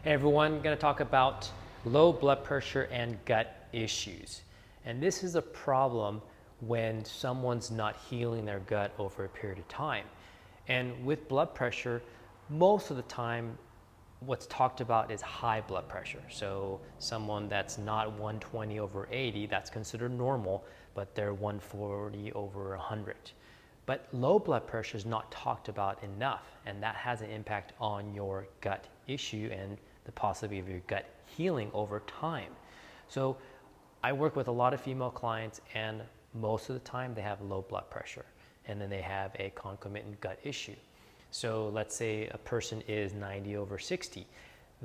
Hey everyone, I'm going to talk about low blood pressure and gut issues. And this is a problem when someone's not healing their gut over a period of time. And with blood pressure, most of the time, what's talked about is high blood pressure. So someone that's not 120 over 80, that's considered normal, but they're 140 over 100. But low blood pressure is not talked about enough, and that has an impact on your gut issue and the possibility of your gut healing over time. So I work with a lot of female clients, and most of the time they have low blood pressure, and then they have a concomitant gut issue. So let's say a person is 90 over 60.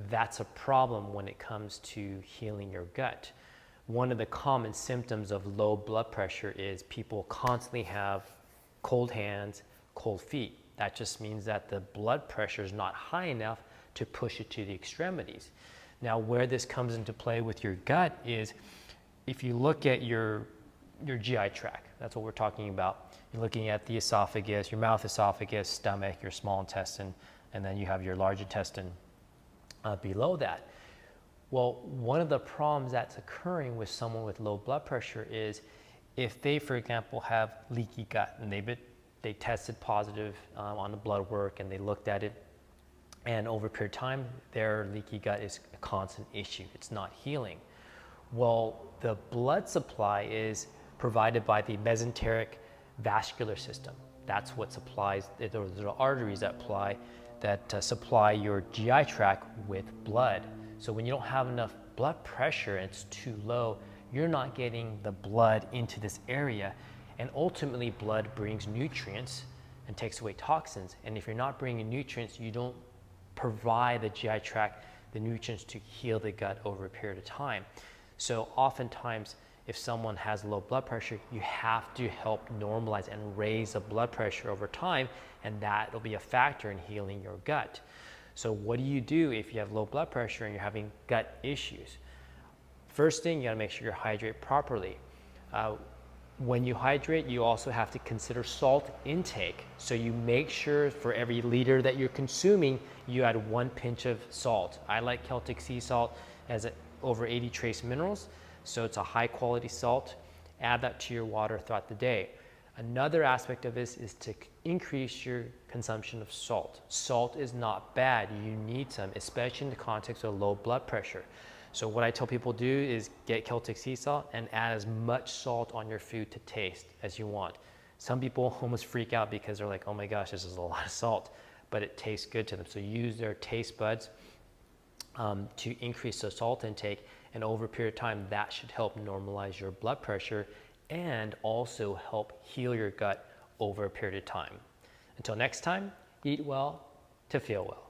That's a problem when it comes to healing your gut. One of the common symptoms of low blood pressure is people constantly have cold hands, cold feet. That just means that the blood pressure is not high enough to push it to the extremities. Now, where this comes into play with your gut is if you look at your GI tract, that's what we're talking about. You're looking at the esophagus, your mouth, esophagus, stomach, your small intestine, and then you have your large intestine below that. Well, one of the problems that's occurring with someone with low blood pressure is if they, for example, have leaky gut and they tested positive on the blood work and they looked at it, and over a period of time, their leaky gut is a constant issue. It's not healing. Well, the blood supply is provided by the mesenteric vascular system. That's what supplies, those are the arteries that supply your GI tract with blood. So when you don't have enough blood pressure and it's too low, you're not getting the blood into this area. And ultimately, blood brings nutrients and takes away toxins. And if you're not bringing nutrients, you don't provide the GI tract the nutrients to heal the gut over a period of time. So oftentimes, if someone has low blood pressure, you have to help normalize and raise the blood pressure over time, and that will be a factor in healing your gut. So what do you do if you have low blood pressure and you're having gut issues? First thing, you gotta make sure you hydrate properly. When you hydrate, you also have to consider salt intake. So you make sure for every liter that you're consuming, you add 1 pinch of salt. I like Celtic sea salt as over 80 trace minerals. So it's a high quality salt. Add that to your water throughout the day. Another aspect of this is to increase your consumption of salt. Salt is not bad. You need some, especially in the context of low blood pressure. So what I tell people to do is get Celtic sea salt and add as much salt on your food to taste as you want. Some people almost freak out because they're like, oh my gosh, this is a lot of salt, but it tastes good to them. So use their taste buds to increase the salt intake, and over a period of time, that should help normalize your blood pressure and also help heal your gut over a period of time. Until next time, eat well to feel well.